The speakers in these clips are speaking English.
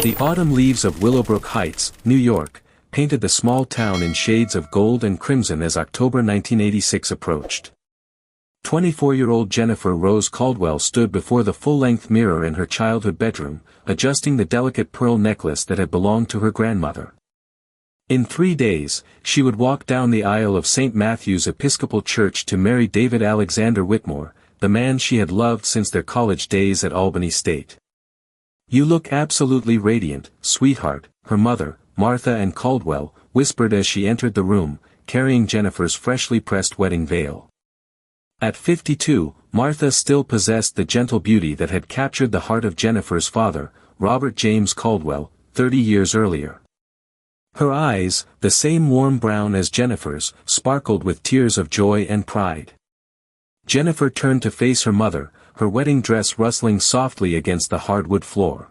The autumn leaves of Willowbrook Heights, New York, painted the small town in shades of gold and crimson as October 1986 approached. 24-year-old Jennifer Rose Caldwell stood before the full-length mirror in her childhood bedroom, adjusting the delicate pearl necklace that had belonged to her grandmother. In 3 days, she would walk down the aisle of St. Matthew's Episcopal Church to marry David Alexander Whitmore, the man she had loved since their college days at Albany State. "You look absolutely radiant, sweetheart," her mother, Martha Ann Caldwell, whispered as she entered the room, carrying Jennifer's freshly pressed wedding veil. At 52, Martha still possessed the gentle beauty that had captured the heart of Jennifer's father, Robert James Caldwell, 30 years earlier. Her eyes, the same warm brown as Jennifer's, sparkled with tears of joy and pride. Jennifer turned to face her mother, her wedding dress rustling softly against the hardwood floor.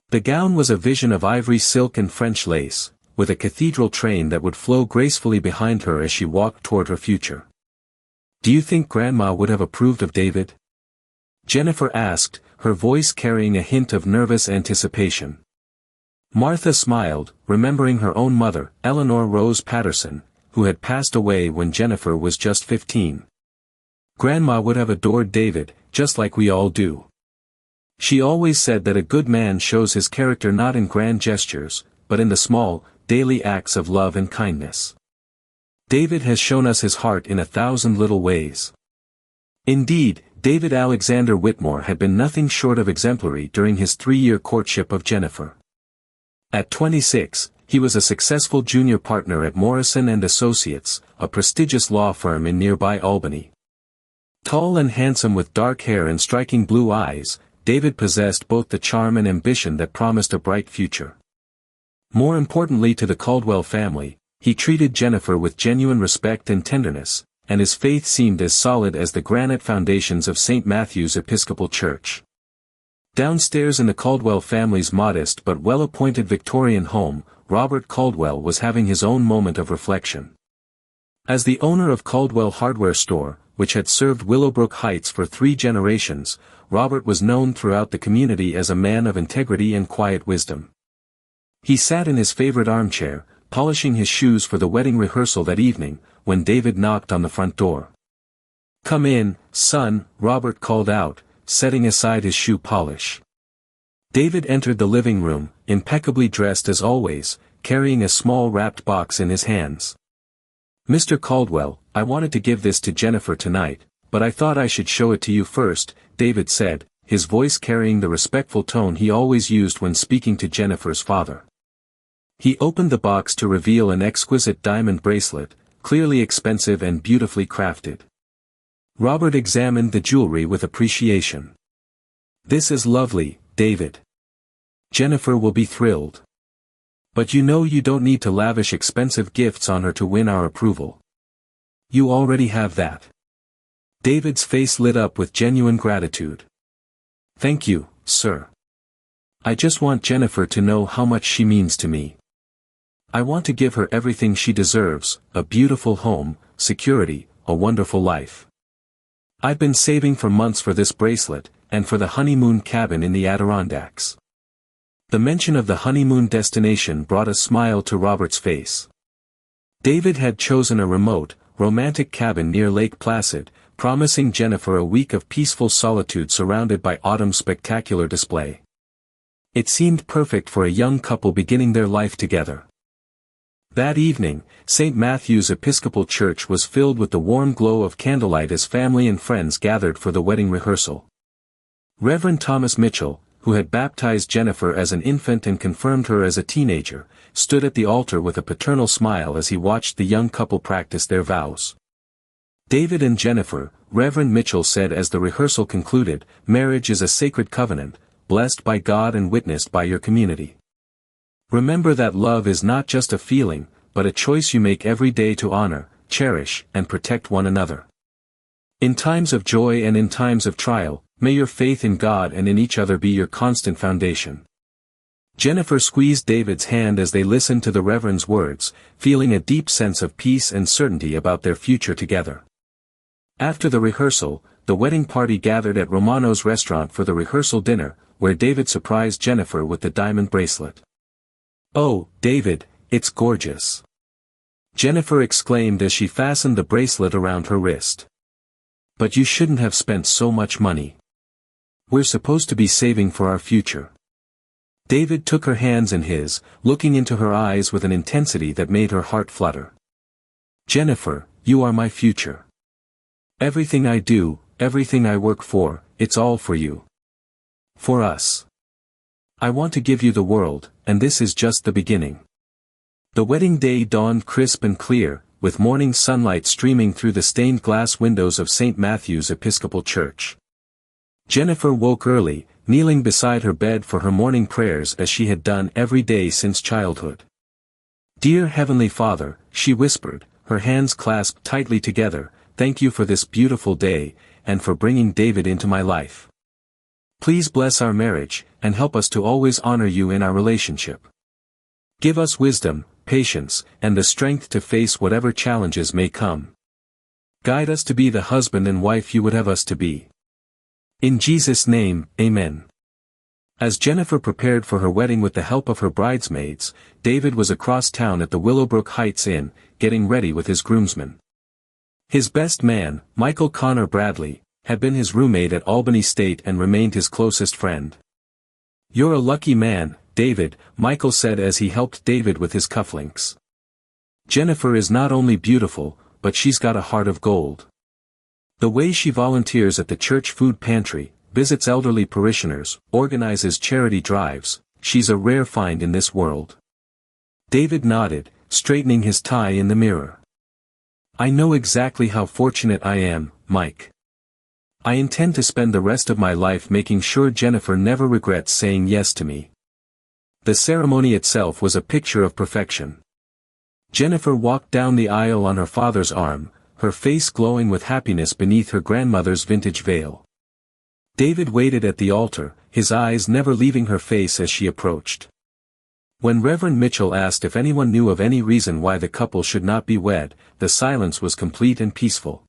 The gown was a vision of ivory silk and French lace, with a cathedral train that would flow gracefully behind her as she walked toward her future. "Do you think Grandma would have approved of David?" Jennifer asked, her voice carrying a hint of nervous anticipation. Martha smiled, remembering her own mother, Eleanor Rose Patterson, who had passed away when Jennifer was just 15. "Grandma would have adored David, just like we all do. She always said that a good man shows his character not in grand gestures, but in the small, daily acts of love and kindness. David has shown us his heart in 1,000 little ways." Indeed, David Alexander Whitmore had been nothing short of exemplary during his 3-year courtship of Jennifer. At 26, he was a successful junior partner at Morrison & Associates, a prestigious law firm in nearby Albany. Tall and handsome with dark hair and striking blue eyes, David possessed both the charm and ambition that promised a bright future. More importantly to the Caldwell family, he treated Jennifer with genuine respect and tenderness, and his faith seemed as solid as the granite foundations of St. Matthew's Episcopal Church. Downstairs in the Caldwell family's modest but well-appointed Victorian home, Robert Caldwell was having his own moment of reflection. As the owner of Caldwell Hardware Store, which had served Willowbrook Heights for 3 generations, Robert was known throughout the community as a man of integrity and quiet wisdom. He sat in his favorite armchair, polishing his shoes for the wedding rehearsal that evening, when David knocked on the front door. "Come in, son," Robert called out, setting aside his shoe polish. David entered the living room, impeccably dressed as always, carrying a small wrapped box in his hands. "Mr. Caldwell, I wanted to give this to Jennifer tonight, but I thought I should show it to you first," David said, his voice carrying the respectful tone he always used when speaking to Jennifer's father. He opened the box to reveal an exquisite diamond bracelet, clearly expensive and beautifully crafted. Robert examined the jewelry with appreciation. "This is lovely, David. Jennifer will be thrilled. But you know you don't need to lavish expensive gifts on her to win our approval. You already have that." David's face lit up with genuine gratitude. "Thank you, sir. I just want Jennifer to know how much she means to me. I want to give her everything she deserves, a beautiful home, security, a wonderful life. I've been saving for months for this bracelet, and for the honeymoon cabin in the Adirondacks." The mention of the honeymoon destination brought a smile to Robert's face. David had chosen a remote, romantic cabin near Lake Placid, promising Jennifer a week of peaceful solitude surrounded by autumn's spectacular display. It seemed perfect for a young couple beginning their life together. That evening, St. Matthew's Episcopal Church was filled with the warm glow of candlelight as family and friends gathered for the wedding rehearsal. Reverend Thomas Mitchell, who had baptized Jennifer as an infant and confirmed her as a teenager, stood at the altar with a paternal smile as he watched the young couple practice their vows. "David and Jennifer," Reverend Mitchell said as the rehearsal concluded, "marriage is a sacred covenant, blessed by God and witnessed by your community. Remember that love is not just a feeling, but a choice you make every day to honor, cherish, and protect one another. In times of joy and in times of trial, may your faith in God and in each other be your constant foundation." Jennifer squeezed David's hand as they listened to the Reverend's words, feeling a deep sense of peace and certainty about their future together. After the rehearsal, the wedding party gathered at Romano's restaurant for the rehearsal dinner, where David surprised Jennifer with the diamond bracelet. "Oh, David, it's gorgeous!" Jennifer exclaimed as she fastened the bracelet around her wrist. "But you shouldn't have spent so much money. We're supposed to be saving for our future." David took her hands in his, looking into her eyes with an intensity that made her heart flutter. "Jennifer, you are my future. Everything I do, everything I work for, it's all for you. For us. I want to give you the world, and this is just the beginning." The wedding day dawned crisp and clear, with morning sunlight streaming through the stained glass windows of St. Matthew's Episcopal Church. Jennifer woke early, kneeling beside her bed for her morning prayers as she had done every day since childhood. "Dear Heavenly Father," she whispered, her hands clasped tightly together, "thank you for this beautiful day, and for bringing David into my life. Please bless our marriage, and help us to always honor you in our relationship. Give us wisdom, patience, and the strength to face whatever challenges may come. Guide us to be the husband and wife you would have us to be. In Jesus' name, Amen." As Jennifer prepared for her wedding with the help of her bridesmaids, David was across town at the Willowbrook Heights Inn, getting ready with his groomsmen. His best man, Michael Connor Bradley, had been his roommate at Albany State and remained his closest friend. "You're a lucky man, David," Michael said as he helped David with his cufflinks. "Jennifer is not only beautiful, but she's got a heart of gold. The way she volunteers at the church food pantry, visits elderly parishioners, organizes charity drives, she's a rare find in this world." David nodded, straightening his tie in the mirror. "I know exactly how fortunate I am, Mike. I intend to spend the rest of my life making sure Jennifer never regrets saying yes to me." The ceremony itself was a picture of perfection. Jennifer walked down the aisle on her father's arm, her face glowing with happiness beneath her grandmother's vintage veil. David waited at the altar, his eyes never leaving her face as she approached. When Reverend Mitchell asked if anyone knew of any reason why the couple should not be wed, the silence was complete and peaceful.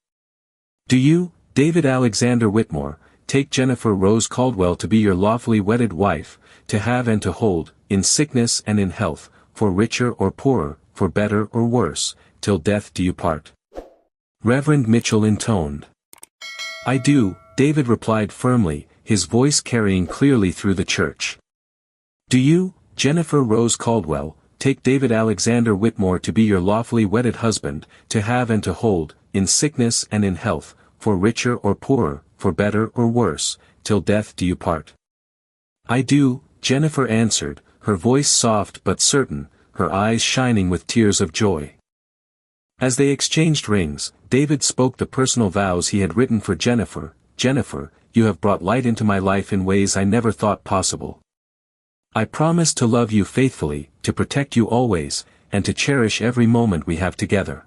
"Do you, David Alexander Whitmore, take Jennifer Rose Caldwell to be your lawfully wedded wife, to have and to hold, in sickness and in health, for richer or poorer, for better or worse, till death do you part?" Reverend Mitchell intoned. "I do," David replied firmly, his voice carrying clearly through the church. "Do you, Jennifer Rose Caldwell, take David Alexander Whitmore to be your lawfully wedded husband, to have and to hold, in sickness and in health, for richer or poorer, for better or worse, till death do you part?" "I do," Jennifer answered, her voice soft but certain, her eyes shining with tears of joy. As they exchanged rings, David spoke the personal vows he had written for Jennifer. "Jennifer, you have brought light into my life in ways I never thought possible. I promise to love you faithfully, to protect you always, and to cherish every moment we have together.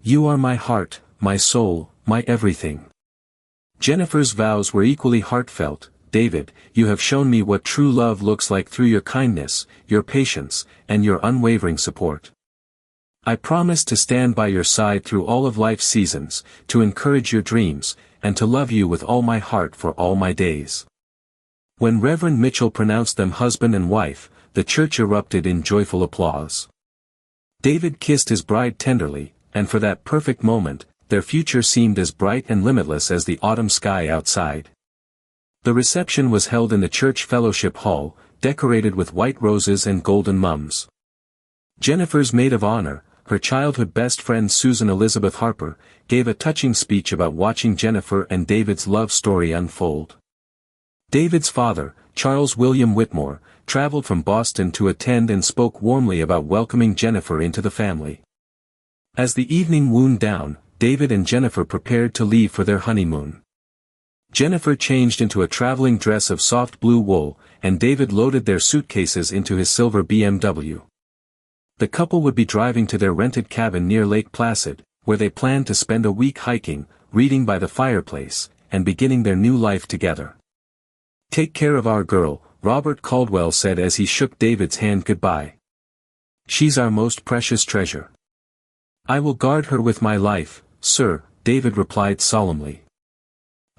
You are my heart, my soul, my everything." Jennifer's vows were equally heartfelt. "David, you have shown me what true love looks like through your kindness, your patience, and your unwavering support. I promise to stand by your side through all of life's seasons, to encourage your dreams, and to love you with all my heart for all my days." When Reverend Mitchell pronounced them husband and wife, the church erupted in joyful applause. David kissed his bride tenderly, and for that perfect moment, their future seemed as bright and limitless as the autumn sky outside. The reception was held in the church fellowship hall, decorated with white roses and golden mums. Jennifer's maid of honor, her childhood best friend Susan Elizabeth Harper, gave a touching speech about watching Jennifer and David's love story unfold. David's father, Charles William Whitmore, traveled from Boston to attend and spoke warmly about welcoming Jennifer into the family. As the evening wound down, David and Jennifer prepared to leave for their honeymoon. Jennifer changed into a traveling dress of soft blue wool, and David loaded their suitcases into his silver BMW. The couple would be driving to their rented cabin near Lake Placid, where they planned to spend a week hiking, reading by the fireplace, and beginning their new life together. "Take care of our girl," Robert Caldwell said as he shook David's hand goodbye. "She's our most precious treasure." "I will guard her with my life, sir," David replied solemnly.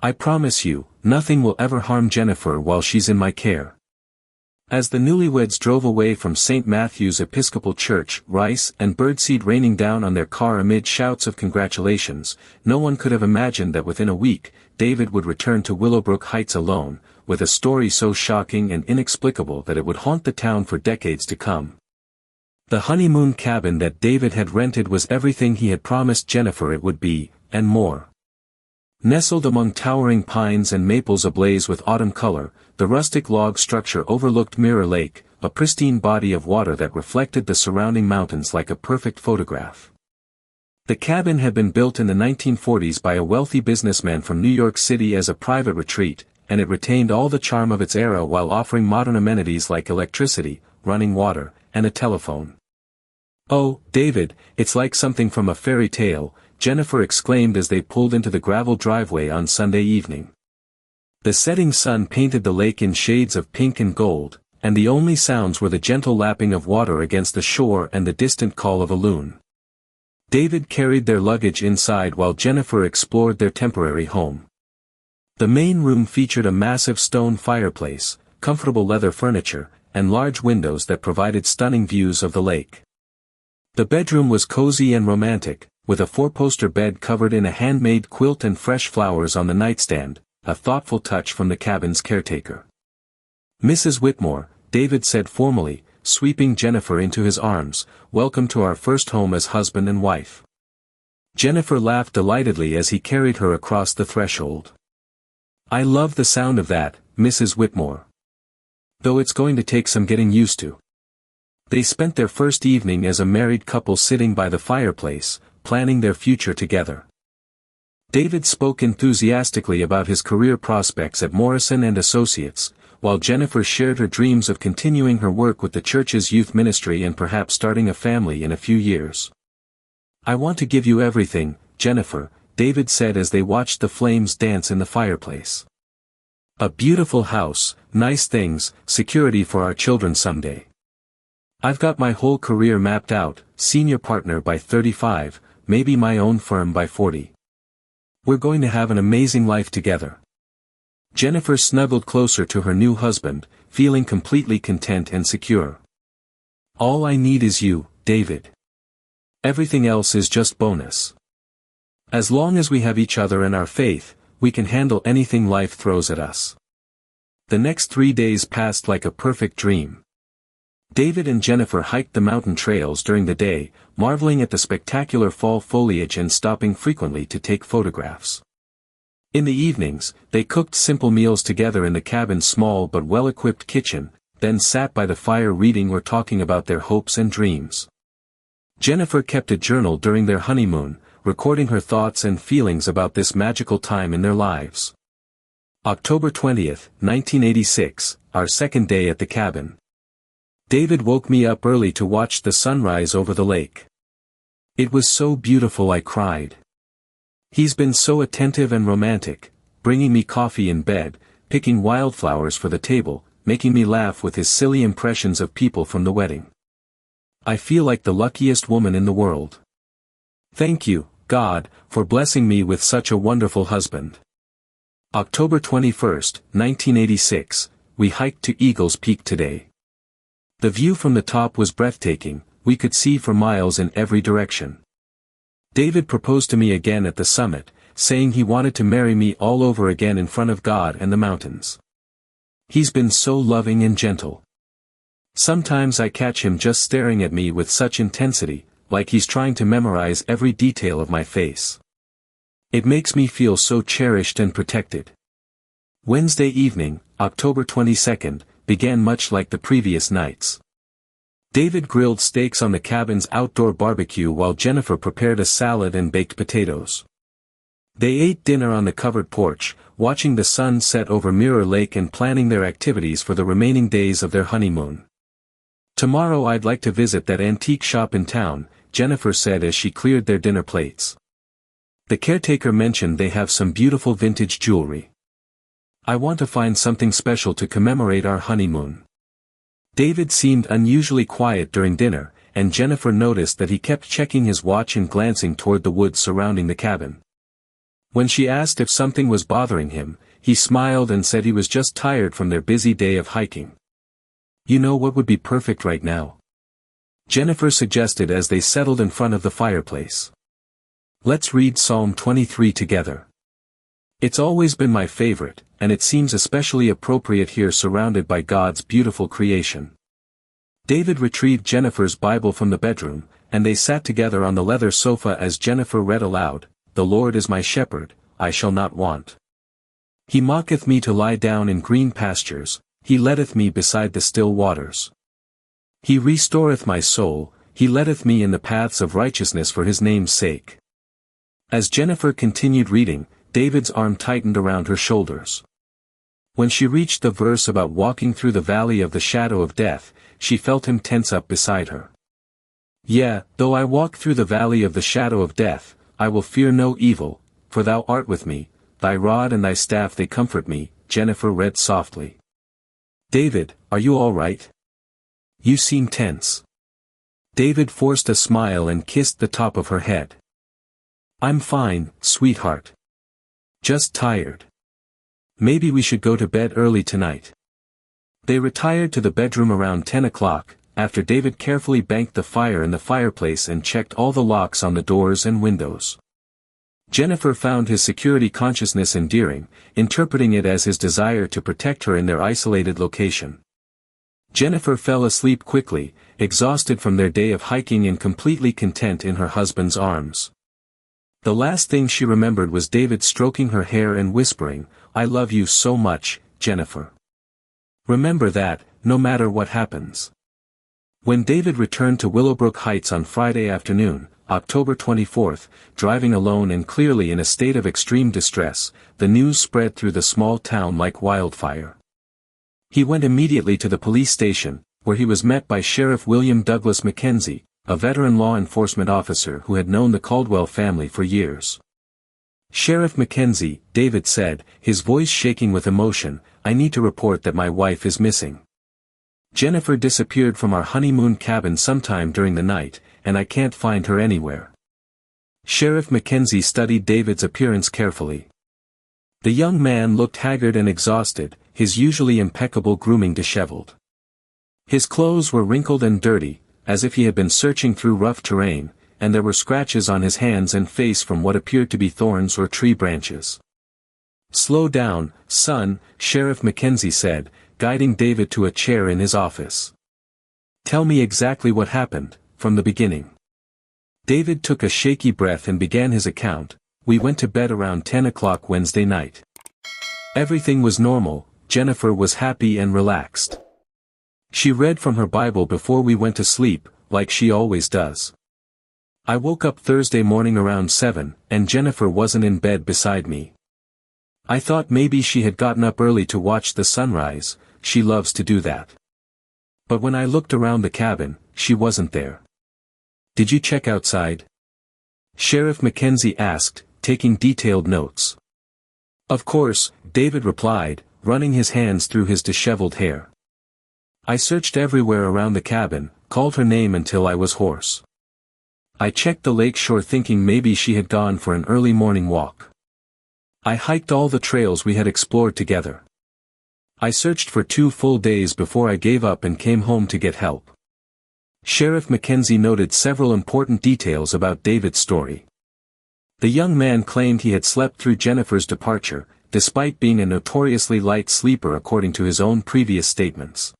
"I promise you," nothing will ever harm Jennifer while she's in my care." As the newlyweds drove away from St. Matthew's Episcopal Church, rice and birdseed raining down on their car amid shouts of congratulations, no one could have imagined that within a week, David would return to Willowbrook Heights alone, with a story so shocking and inexplicable that it would haunt the town for decades to come. The honeymoon cabin that David had rented was everything he had promised Jennifer it would be, and more. Nestled among towering pines and maples ablaze with autumn color, the rustic log structure overlooked Mirror Lake, a pristine body of water that reflected the surrounding mountains like a perfect photograph. The cabin had been built in the 1940s by a wealthy businessman from New York City as a private retreat, and it retained all the charm of its era while offering modern amenities like electricity, running water, and a telephone. "Oh, David, it's like something from a fairy tale," Jennifer exclaimed as they pulled into the gravel driveway on Sunday evening. The setting sun painted the lake in shades of pink and gold, and the only sounds were the gentle lapping of water against the shore and the distant call of a loon. David carried their luggage inside while Jennifer explored their temporary home. The main room featured a massive stone fireplace, comfortable leather furniture, and large windows that provided stunning views of the lake. The bedroom was cozy and romantic, with a four-poster bed covered in a handmade quilt and fresh flowers on the nightstand, a thoughtful touch from the cabin's caretaker. "Mrs. Whitmore," David said formally, sweeping Jennifer into his arms, "welcome to our first home as husband and wife." Jennifer laughed delightedly as he carried her across the threshold. "I love the sound of that, Mrs. Whitmore. Though it's going to take some getting used to." They spent their first evening as a married couple sitting by the fireplace, planning their future together. David spoke enthusiastically about his career prospects at Morrison & Associates, while Jennifer shared her dreams of continuing her work with the church's youth ministry and perhaps starting a family in a few years. "I want to give you everything, Jennifer," David said as they watched the flames dance in the fireplace. "A beautiful house, nice things, security for our children someday. I've got my whole career mapped out, senior partner by 35, maybe my own firm by 40. We're going to have an amazing life together." Jennifer snuggled closer to her new husband, feeling completely content and secure. "All I need is you, David. Everything else is just bonus. As long as we have each other and our faith, we can handle anything life throws at us." The next 3 days passed like a perfect dream. David and Jennifer hiked the mountain trails during the day, marveling at the spectacular fall foliage and stopping frequently to take photographs. In the evenings, they cooked simple meals together in the cabin's small but well-equipped kitchen, then sat by the fire reading or talking about their hopes and dreams. Jennifer kept a journal during their honeymoon, recording her thoughts and feelings about this magical time in their lives. October 20th, 1986, our second day at the cabin. David woke me up early to watch the sunrise over the lake. "It was so beautiful I cried. He's been so attentive and romantic, bringing me coffee in bed, picking wildflowers for the table, making me laugh with his silly impressions of people from the wedding. I feel like the luckiest woman in the world. Thank you, God, for blessing me with such a wonderful husband." October 21st, 1986, we hiked to Eagles Peak today. The view from the top was breathtaking, we could see for miles in every direction. David proposed to me again at the summit, saying he wanted to marry me all over again in front of God and the mountains. He's been so loving and gentle. Sometimes I catch him just staring at me with such intensity, like he's trying to memorize every detail of my face. It makes me feel so cherished and protected. Wednesday evening, October 22nd, began much like the previous nights. David grilled steaks on the cabin's outdoor barbecue while Jennifer prepared a salad and baked potatoes. They ate dinner on the covered porch, watching the sun set over Mirror Lake and planning their activities for the remaining days of their honeymoon. "Tomorrow I'd like to visit that antique shop in town," Jennifer said as she cleared their dinner plates. The caretaker mentioned they have some beautiful vintage jewelry. "I want to find something special to commemorate our honeymoon." David seemed unusually quiet during dinner, and Jennifer noticed that he kept checking his watch and glancing toward the woods surrounding the cabin. When she asked if something was bothering him, He smiled and said he was just tired from their busy day of hiking. You know what would be perfect right now? Jennifer suggested as they settled in front of the fireplace. Let's read Psalm 23 together. It's always been my favorite, and it seems especially appropriate here surrounded by God's beautiful creation. David retrieved Jennifer's Bible from the bedroom, and they sat together on the leather sofa as Jennifer read aloud, "The Lord is my shepherd, I shall not want. He maketh me to lie down in green pastures, he leadeth me beside the still waters. He restoreth my soul, he leadeth me in the paths of righteousness for his name's sake." As Jennifer continued reading, David's arm tightened around her shoulders. When she reached the verse about walking through the valley of the shadow of death, she felt him tense up beside her. "Yeah, though I walk through the valley of the shadow of death, I will fear no evil, for thou art with me, thy rod and thy staff they comfort me," Jennifer read softly. "David, are you all right? You seem tense." David forced a smile and kissed the top of her head. "I'm fine, sweetheart. Just tired. Maybe we should go to bed early tonight." They retired to the bedroom around 10 o'clock, after David carefully banked the fire in the fireplace and checked all the locks on the doors and windows. Jennifer found his security consciousness endearing, interpreting it as his desire to protect her in their isolated location. Jennifer fell asleep quickly, exhausted from their day of hiking and completely content in her husband's arms. The last thing she remembered was David stroking her hair and whispering, "I love you so much, Jennifer. Remember that, no matter what happens." When David returned to Willowbrook Heights on Friday afternoon, October 24th, driving alone and clearly in a state of extreme distress, the news spread through the small town like wildfire. He went immediately to the police station, where he was met by Sheriff William Douglas Mackenzie, a veteran law enforcement officer who had known the Caldwell family for years. "Sheriff Mackenzie," David said, his voice shaking with emotion, "I need to report that my wife is missing. Jennifer disappeared from our honeymoon cabin sometime during the night, and I can't find her anywhere." Sheriff Mackenzie studied David's appearance carefully. The young man looked haggard and exhausted, his usually impeccable grooming disheveled. His clothes were wrinkled and dirty, as if he had been searching through rough terrain, and there were scratches on his hands and face from what appeared to be thorns or tree branches. "Slow down, son," Sheriff Mackenzie said, guiding David to a chair in his office. "Tell me exactly what happened, from the beginning." David took a shaky breath and began his account. "We went to bed around 10 o'clock Wednesday night. Everything was normal, Jennifer was happy and relaxed. She read from her Bible before we went to sleep, like she always does. I woke up Thursday morning around 7, and Jennifer wasn't in bed beside me. I thought maybe she had gotten up early to watch the sunrise, she loves to do that. But when I looked around the cabin, she wasn't there." "Did you check outside?" Sheriff Mackenzie asked, taking detailed notes. "Of course," David replied, running his hands through his disheveled hair. "I searched everywhere around the cabin, called her name until I was hoarse. I checked the lake shore thinking maybe she had gone for an early morning walk. I hiked all the trails we had explored together. I searched for 2 full days before I gave up and came home to get help." Sheriff Mackenzie noted several important details about David's story. The young man claimed he had slept through Jennifer's departure, despite being a notoriously light sleeper according to his own previous statements.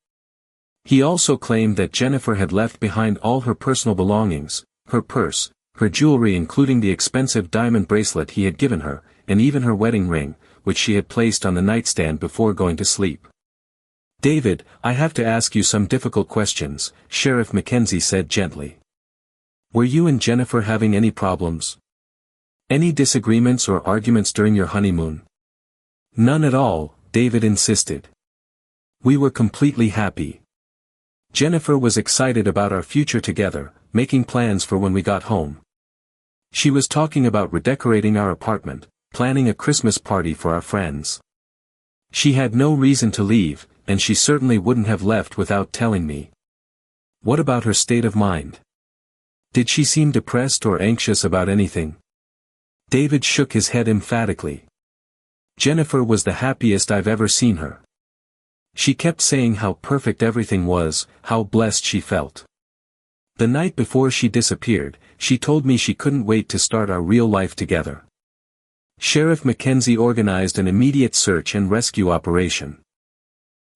He also claimed that Jennifer had left behind all her personal belongings, her purse, her jewelry including the expensive diamond bracelet he had given her, and even her wedding ring, which she had placed on the nightstand before going to sleep. "David, I have to ask you some difficult questions," Sheriff Mackenzie said gently. "Were you and Jennifer having any problems? Any disagreements or arguments during your honeymoon?" "None at all," David insisted. "We were completely happy. Jennifer was excited about our future together, making plans for when we got home. She was talking about redecorating our apartment, planning a Christmas party for our friends. She had no reason to leave, and she certainly wouldn't have left without telling me." "What about her state of mind? Did she seem depressed or anxious about anything?" David shook his head emphatically. Jennifer was the happiest I've ever seen her. She kept saying how perfect everything was, how blessed she felt. The night before she disappeared, she told me she couldn't wait to start our real life together. Sheriff Mackenzie organized an immediate search and rescue operation.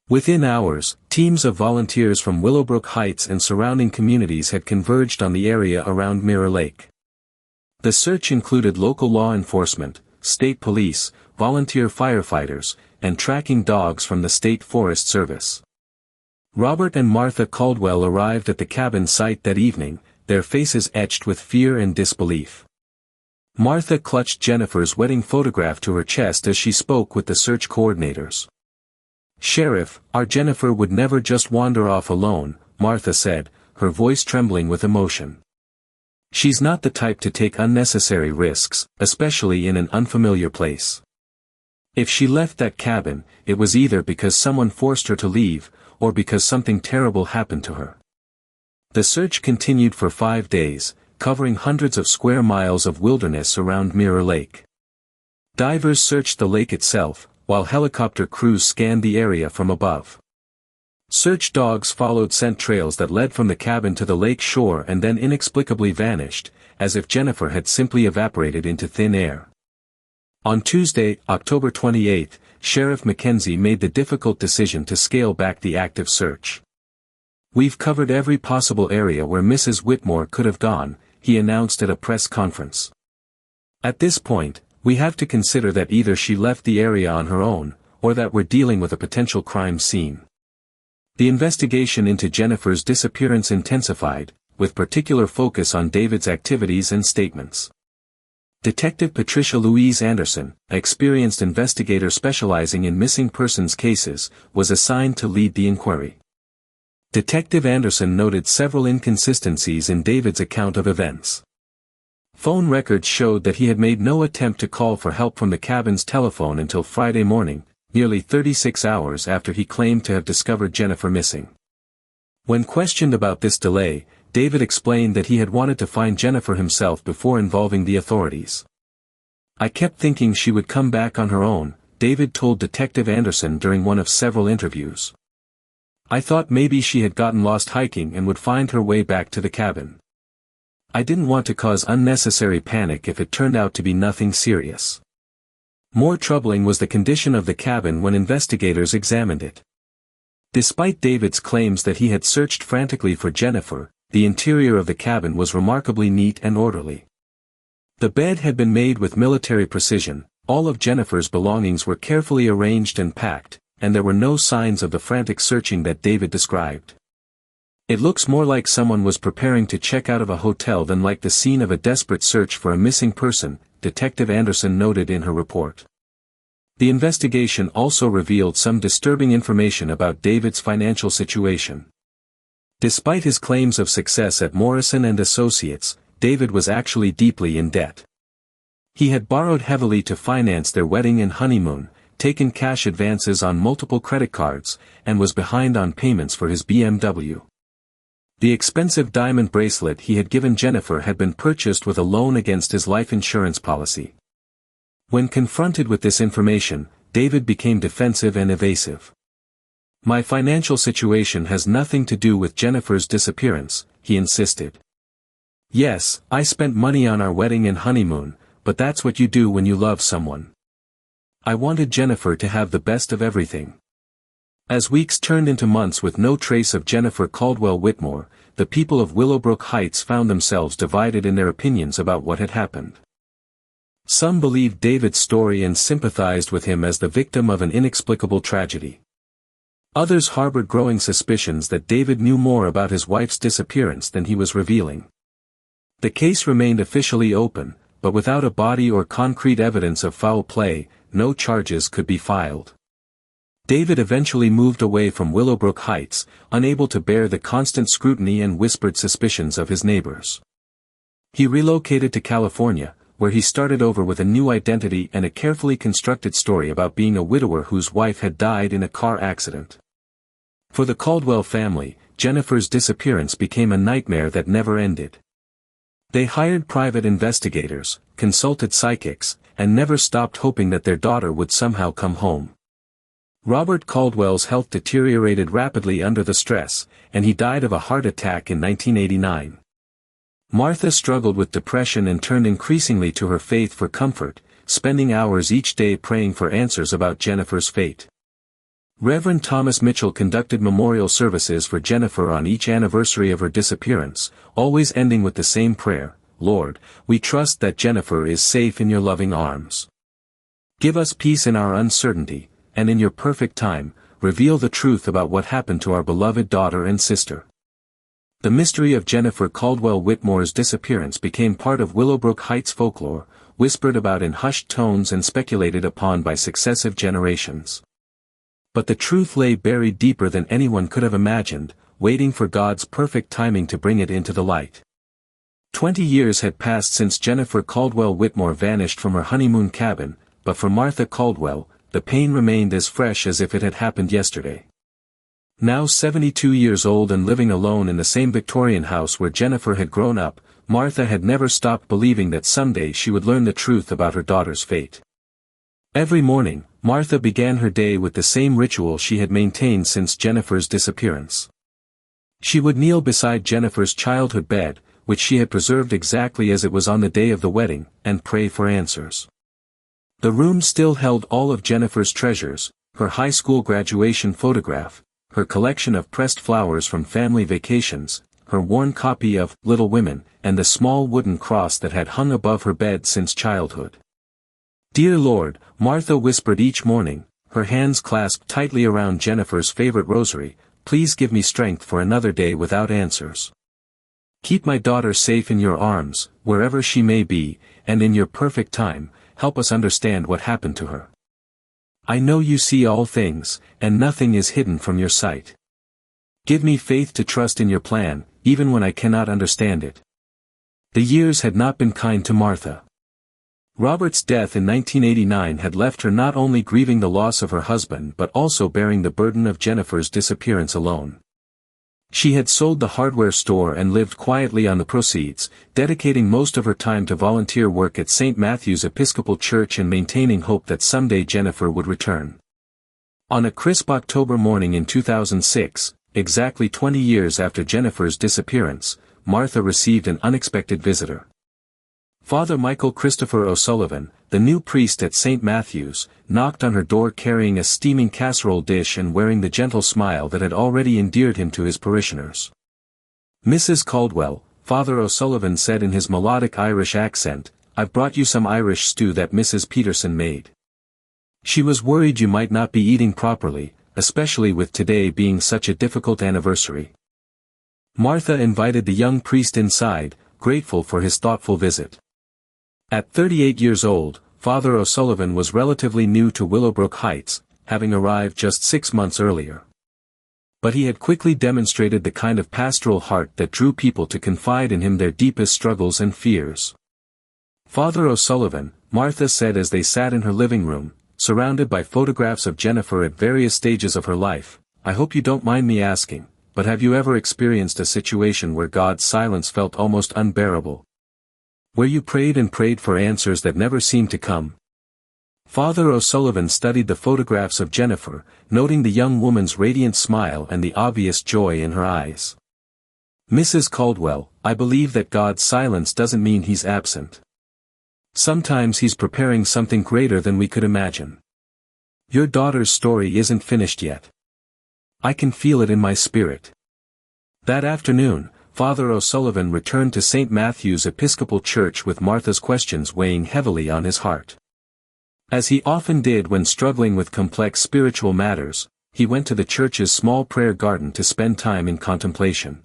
Within hours, teams of volunteers from Willowbrook Heights and surrounding communities had converged on the area around Mirror Lake. The search included local law enforcement, state police, volunteer firefighters, and tracking dogs from the State Forest Service. Robert and Martha Caldwell arrived at the cabin site that evening, their faces etched with fear and disbelief. Martha clutched Jennifer's wedding photograph to her chest as she spoke with the search coordinators. "Sheriff, our Jennifer would never just wander off alone," Martha said, her voice trembling with emotion. "She's not the type to take unnecessary risks, especially in an unfamiliar place. If she left that cabin, it was either because someone forced her to leave, or because something terrible happened to her." The search continued for 5 days, covering hundreds of square miles of wilderness around Mirror Lake. Divers searched the lake itself, while helicopter crews scanned the area from above. Search dogs followed scent trails that led from the cabin to the lake shore and then inexplicably vanished, as if Jennifer had simply evaporated into thin air. On Tuesday, October 28, Sheriff Mackenzie made the difficult decision to scale back the active search. "We've covered every possible area where Mrs. Whitmore could have gone," he announced at a press conference. "At this point, we have to consider that either she left the area on her own, or that we're dealing with a potential crime scene." The investigation into Jennifer's disappearance intensified, with particular focus on David's activities and statements. Detective Patricia Louise Anderson, an experienced investigator specializing in missing persons cases, was assigned to lead the inquiry. Detective Anderson noted several inconsistencies in David's account of events. Phone records showed that he had made no attempt to call for help from the cabin's telephone until Friday morning, nearly 36 hours after he claimed to have discovered Jennifer missing. When questioned about this delay, David explained that he had wanted to find Jennifer himself before involving the authorities. "I kept thinking she would come back on her own," David told Detective Anderson during one of several interviews. "I thought maybe she had gotten lost hiking and would find her way back to the cabin. I didn't want to cause unnecessary panic if it turned out to be nothing serious." More troubling was the condition of the cabin when investigators examined it. Despite David's claims that he had searched frantically for Jennifer, the interior of the cabin was remarkably neat and orderly. The bed had been made with military precision, all of Jennifer's belongings were carefully arranged and packed, and there were no signs of the frantic searching that David described. "It looks more like someone was preparing to check out of a hotel than like the scene of a desperate search for a missing person," Detective Anderson noted in her report. The investigation also revealed some disturbing information about David's financial situation. Despite his claims of success at Morrison and Associates, David was actually deeply in debt. He had borrowed heavily to finance their wedding and honeymoon, taken cash advances on multiple credit cards, and was behind on payments for his BMW. The expensive diamond bracelet he had given Jennifer had been purchased with a loan against his life insurance policy. When confronted with this information, David became defensive and evasive. "My financial situation has nothing to do with Jennifer's disappearance," he insisted. "Yes, I spent money on our wedding and honeymoon, but that's what you do when you love someone. I wanted Jennifer to have the best of everything." As weeks turned into months with no trace of Jennifer Caldwell Whitmore, the people of Willowbrook Heights found themselves divided in their opinions about what had happened. Some believed David's story and sympathized with him as the victim of an inexplicable tragedy. Others harbored growing suspicions that David knew more about his wife's disappearance than he was revealing. The case remained officially open, but without a body or concrete evidence of foul play, no charges could be filed. David eventually moved away from Willowbrook Heights, unable to bear the constant scrutiny and whispered suspicions of his neighbors. He relocated to California, where he started over with a new identity and a carefully constructed story about being a widower whose wife had died in a car accident. For the Caldwell family, Jennifer's disappearance became a nightmare that never ended. They hired private investigators, consulted psychics, and never stopped hoping that their daughter would somehow come home. Robert Caldwell's health deteriorated rapidly under the stress, and he died of a heart attack in 1989. Martha struggled with depression and turned increasingly to her faith for comfort, spending hours each day praying for answers about Jennifer's fate. Reverend Thomas Mitchell conducted memorial services for Jennifer on each anniversary of her disappearance, always ending with the same prayer: "Lord, we trust that Jennifer is safe in your loving arms. Give us peace in our uncertainty, and in your perfect time, reveal the truth about what happened to our beloved daughter and sister." The mystery of Jennifer Caldwell Whitmore's disappearance became part of Willowbrook Heights folklore, whispered about in hushed tones and speculated upon by successive generations. But the truth lay buried deeper than anyone could have imagined, waiting for God's perfect timing to bring it into the light. 20 years had passed since Jennifer Caldwell Whitmore vanished from her honeymoon cabin, but for Martha Caldwell, the pain remained as fresh as if it had happened yesterday. Now 72 years old and living alone in the same Victorian house where Jennifer had grown up, Martha had never stopped believing that someday she would learn the truth about her daughter's fate. Every morning, Martha began her day with the same ritual she had maintained since Jennifer's disappearance. She would kneel beside Jennifer's childhood bed, which she had preserved exactly as it was on the day of the wedding, and pray for answers. The room still held all of Jennifer's treasures: her high school graduation photograph, her collection of pressed flowers from family vacations, her worn copy of Little Women, and the small wooden cross that had hung above her bed since childhood. "Dear Lord," Martha whispered each morning, her hands clasped tightly around Jennifer's favorite rosary, "please give me strength for another day without answers. Keep my daughter safe in your arms, wherever she may be, and in your perfect time, help us understand what happened to her. I know you see all things, and nothing is hidden from your sight. Give me faith to trust in your plan, even when I cannot understand it." The years had not been kind to Martha. Robert's death in 1989 had left her not only grieving the loss of her husband but also bearing the burden of Jennifer's disappearance alone. She had sold the hardware store and lived quietly on the proceeds, dedicating most of her time to volunteer work at St. Matthew's Episcopal Church and maintaining hope that someday Jennifer would return. On a crisp October morning in 2006, exactly 20 years after Jennifer's disappearance, Martha received an unexpected visitor. Father Michael Christopher O'Sullivan, the new priest at St. Matthew's, knocked on her door carrying a steaming casserole dish and wearing the gentle smile that had already endeared him to his parishioners. "Mrs. Caldwell," Father O'Sullivan said in his melodic Irish accent, "I've brought you some Irish stew that Mrs. Peterson made. She was worried you might not be eating properly, especially with today being such a difficult anniversary." Martha invited the young priest inside, grateful for his thoughtful visit. At 38 years old, Father O'Sullivan was relatively new to Willowbrook Heights, having arrived just 6 months earlier. But he had quickly demonstrated the kind of pastoral heart that drew people to confide in him their deepest struggles and fears. "Father O'Sullivan," Martha said as they sat in her living room, surrounded by photographs of Jennifer at various stages of her life, "I hope you don't mind me asking, but have you ever experienced a situation where God's silence felt almost unbearable? Where you prayed and prayed for answers that never seemed to come?" Father O'Sullivan studied the photographs of Jennifer, noting the young woman's radiant smile and the obvious joy in her eyes. "Mrs. Caldwell, I believe that God's silence doesn't mean He's absent. Sometimes He's preparing something greater than we could imagine. Your daughter's story isn't finished yet. I can feel it in my spirit." That afternoon, Father O'Sullivan returned to St. Matthew's Episcopal Church with Martha's questions weighing heavily on his heart. As he often did when struggling with complex spiritual matters, he went to the church's small prayer garden to spend time in contemplation.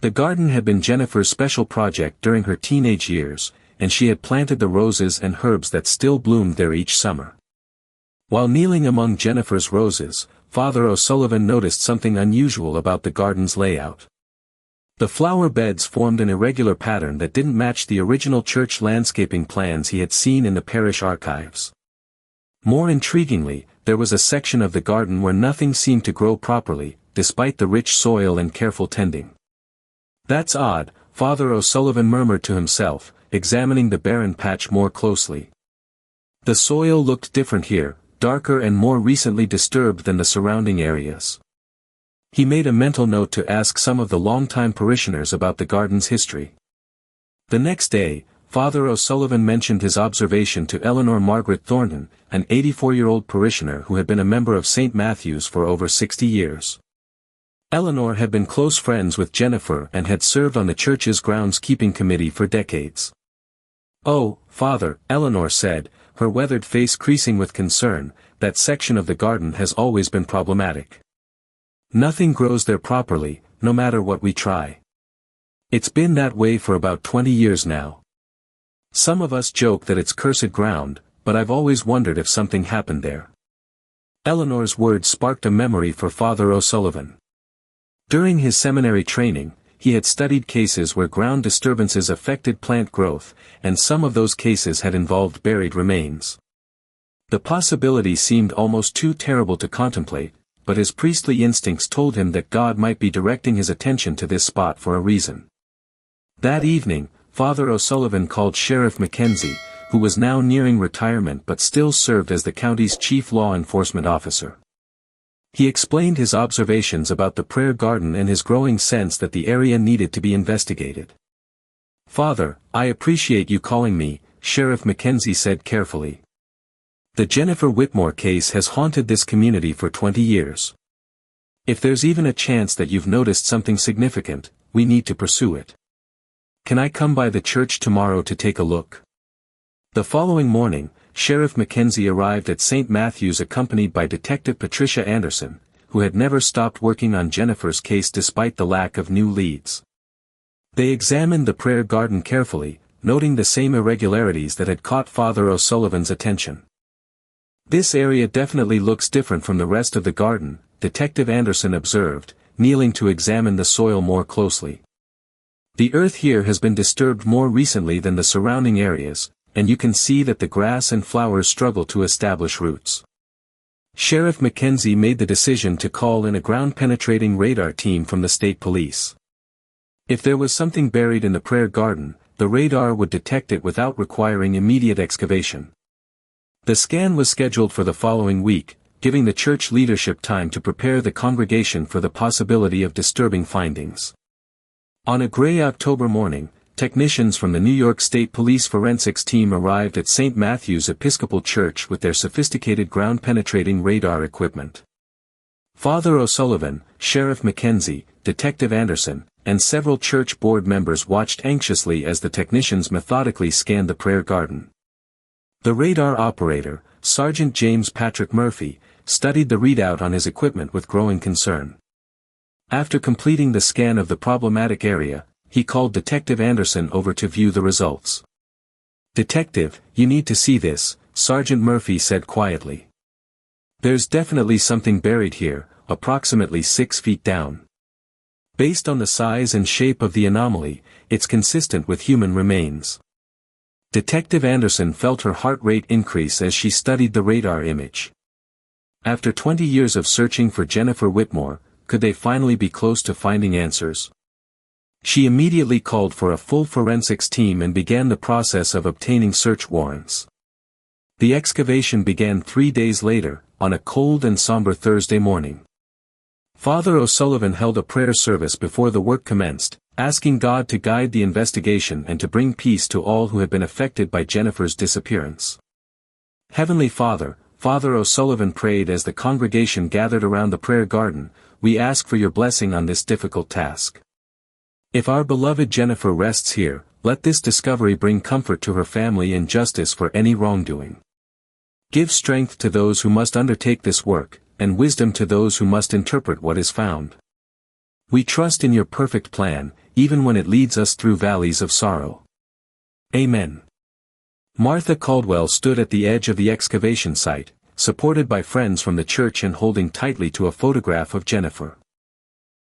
The garden had been Jennifer's special project during her teenage years, and she had planted the roses and herbs that still bloomed there each summer. While kneeling among Jennifer's roses, Father O'Sullivan noticed something unusual about the garden's layout. The flower beds formed an irregular pattern that didn't match the original church landscaping plans he had seen in the parish archives. More intriguingly, there was a section of the garden where nothing seemed to grow properly, despite the rich soil and careful tending. "That's odd," Father O'Sullivan murmured to himself, examining the barren patch more closely. The soil looked different here, darker and more recently disturbed than the surrounding areas. He made a mental note to ask some of the longtime parishioners about the garden's history. The next day, Father O'Sullivan mentioned his observation to Eleanor Margaret Thornton, an 84-year-old parishioner who had been a member of St. Matthew's for over 60 years. Eleanor had been close friends with Jennifer and had served on the church's grounds-keeping committee for decades. "Oh, Father," Eleanor said, her weathered face creasing with concern, "that section of the garden has always been problematic. Nothing grows there properly, no matter what we try. It's been that way for about 20 years now. Some of us joke that it's cursed ground, but I've always wondered if something happened there." Eleanor's words sparked a memory for Father O'Sullivan. During his seminary training, he had studied cases where ground disturbances affected plant growth, and some of those cases had involved buried remains. The possibility seemed almost too terrible to contemplate, but his priestly instincts told him that God might be directing his attention to this spot for a reason. That evening, Father O'Sullivan called Sheriff Mackenzie, who was now nearing retirement but still served as the county's chief law enforcement officer. He explained his observations about the prayer garden and his growing sense that the area needed to be investigated. "Father, I appreciate you calling me," Sheriff Mackenzie said carefully. "The Jennifer Whitmore case has haunted this community for 20 years. If there's even a chance that you've noticed something significant, we need to pursue it. Can I come by the church tomorrow to take a look?" The following morning, Sheriff Mackenzie arrived at St. Matthew's accompanied by Detective Patricia Anderson, who had never stopped working on Jennifer's case despite the lack of new leads. They examined the prayer garden carefully, noting the same irregularities that had caught Father O'Sullivan's attention. "This area definitely looks different from the rest of the garden," Detective Anderson observed, kneeling to examine the soil more closely. "The earth here has been disturbed more recently than the surrounding areas, and you can see that the grass and flowers struggle to establish roots." Sheriff Mackenzie made the decision to call in a ground-penetrating radar team from the state police. If there was something buried in the prayer garden, the radar would detect it without requiring immediate excavation. The scan was scheduled for the following week, giving the church leadership time to prepare the congregation for the possibility of disturbing findings. On a gray October morning, technicians from the New York State Police forensics team arrived at St. Matthew's Episcopal Church with their sophisticated ground-penetrating radar equipment. Father O'Sullivan, Sheriff Mackenzie, Detective Anderson, and several church board members watched anxiously as the technicians methodically scanned the prayer garden. The radar operator, Sergeant James Patrick Murphy, studied the readout on his equipment with growing concern. After completing the scan of the problematic area, he called Detective Anderson over to view the results. "Detective, you need to see this," Sergeant Murphy said quietly. "There's definitely something buried here, approximately 6 feet down. Based on the size and shape of the anomaly, it's consistent with human remains." Detective Anderson felt her heart rate increase as she studied the radar image. After 20 years of searching for Jennifer Whitmore, could they finally be close to finding answers? She immediately called for a full forensics team and began the process of obtaining search warrants. The excavation began 3 days later, on a cold and somber Thursday morning. Father O'Sullivan held a prayer service before the work commenced, asking God to guide the investigation and to bring peace to all who had been affected by Jennifer's disappearance. "Heavenly Father," Father O'Sullivan prayed as the congregation gathered around the prayer garden, "we ask for your blessing on this difficult task. If our beloved Jennifer rests here, let this discovery bring comfort to her family and justice for any wrongdoing. Give strength to those who must undertake this work, and wisdom to those who must interpret what is found. We trust in your perfect plan, even when it leads us through valleys of sorrow. Amen." Martha Caldwell stood at the edge of the excavation site, supported by friends from the church and holding tightly to a photograph of Jennifer.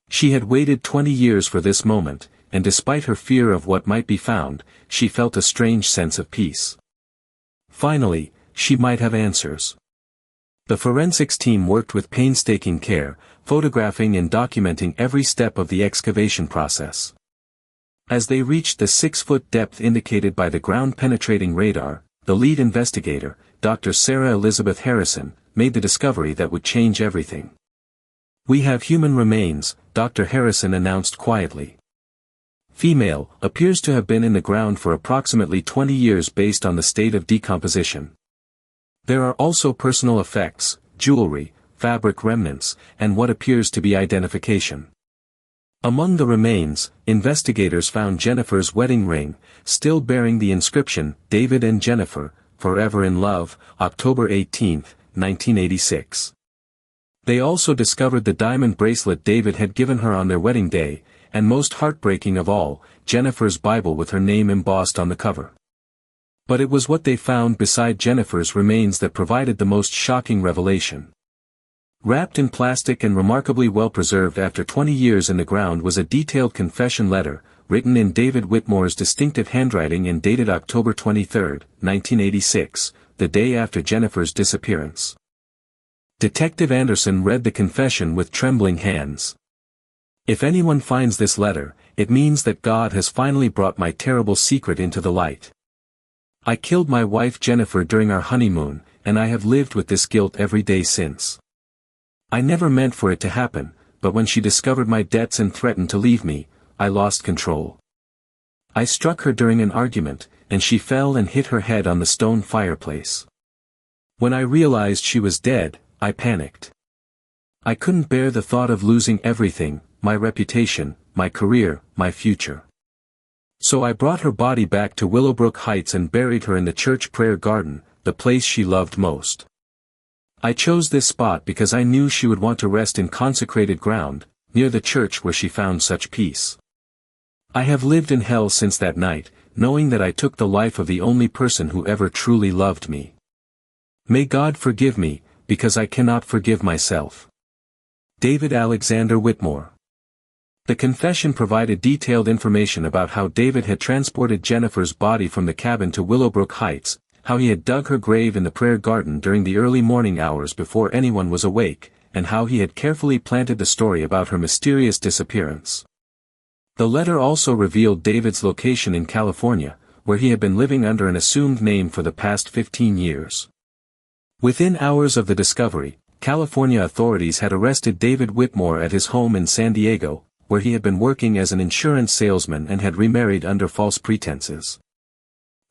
She had waited 20 years for this moment, and despite her fear of what might be found, she felt a strange sense of peace. Finally, she might have answers. The forensics team worked with painstaking care, photographing and documenting every step of the excavation process. As they reached the 6-foot depth indicated by the ground-penetrating radar, the lead investigator, Dr. Sarah Elizabeth Harrison, made the discovery that would change everything. "We have human remains," Dr. Harrison announced quietly. "Female, appears to have been in the ground for approximately 20 years based on the state of decomposition. There are also personal effects, jewelry, fabric remnants, and what appears to be identification." Among the remains, investigators found Jennifer's wedding ring, still bearing the inscription, "David and Jennifer, Forever in Love, October 18, 1986. They also discovered the diamond bracelet David had given her on their wedding day, and most heartbreaking of all, Jennifer's Bible with her name embossed on the cover. But it was what they found beside Jennifer's remains that provided the most shocking revelation. Wrapped in plastic and remarkably well preserved after 20 years in the ground was a detailed confession letter, written in David Whitmore's distinctive handwriting and dated October 23, 1986, the day after Jennifer's disappearance. Detective Anderson read the confession with trembling hands. "If anyone finds this letter, it means that God has finally brought my terrible secret into the light. I killed my wife Jennifer during our honeymoon, and I have lived with this guilt every day since. I never meant for it to happen, but when she discovered my debts and threatened to leave me, I lost control. I struck her during an argument, and she fell and hit her head on the stone fireplace. When I realized she was dead, I panicked. I couldn't bear the thought of losing everything, my reputation, my career, my future. So I brought her body back to Willowbrook Heights and buried her in the church prayer garden, the place she loved most. I chose this spot because I knew she would want to rest in consecrated ground, near the church where she found such peace. I have lived in hell since that night, knowing that I took the life of the only person who ever truly loved me. May God forgive me, because I cannot forgive myself." David Alexander Whitmore. The confession provided detailed information about how David had transported Jennifer's body from the cabin to Willowbrook Heights, how he had dug her grave in the prayer garden during the early morning hours before anyone was awake, and how he had carefully planted the story about her mysterious disappearance. The letter also revealed David's location in California, where he had been living under an assumed name for the past 15 years. Within hours of the discovery, California authorities had arrested David Whitmore at his home in San Diego, where he had been working as an insurance salesman and had remarried under false pretenses.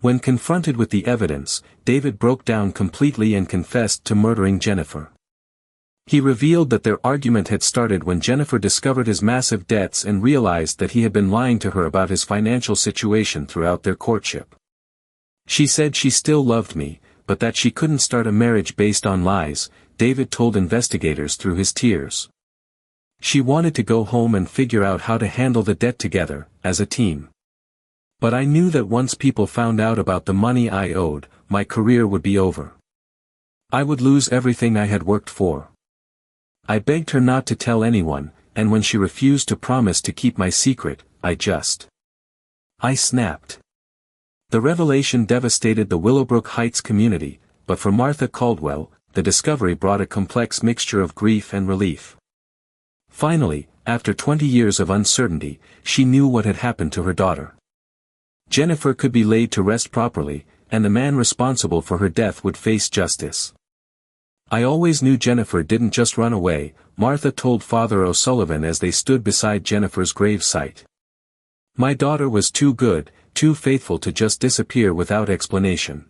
When confronted with the evidence, David broke down completely and confessed to murdering Jennifer. He revealed that their argument had started when Jennifer discovered his massive debts and realized that he had been lying to her about his financial situation throughout their courtship. "She said she still loved me, but that she couldn't start a marriage based on lies," David told investigators through his tears. "She wanted to go home and figure out how to handle the debt together, as a team. But I knew that once people found out about the money I owed, my career would be over. I would lose everything I had worked for. I begged her not to tell anyone, and when she refused to promise to keep my secret, I snapped." The revelation devastated the Willowbrook Heights community, but for Martha Caldwell, the discovery brought a complex mixture of grief and relief. Finally, after 20 years of uncertainty, she knew what had happened to her daughter. Jennifer could be laid to rest properly, and the man responsible for her death would face justice. "I always knew Jennifer didn't just run away," Martha told Father O'Sullivan as they stood beside Jennifer's grave site. "My daughter was too good, too faithful to just disappear without explanation.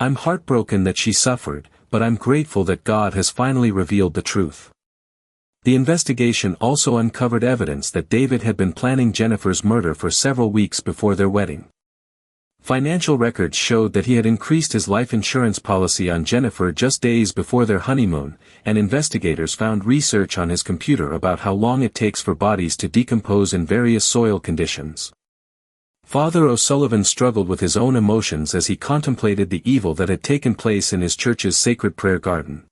I'm heartbroken that she suffered, but I'm grateful that God has finally revealed the truth." The investigation also uncovered evidence that David had been planning Jennifer's murder for several weeks before their wedding. Financial records showed that he had increased his life insurance policy on Jennifer just days before their honeymoon, and investigators found research on his computer about how long it takes for bodies to decompose in various soil conditions. Father O'Sullivan struggled with his own emotions as he contemplated the evil that had taken place in his church's sacred prayer garden.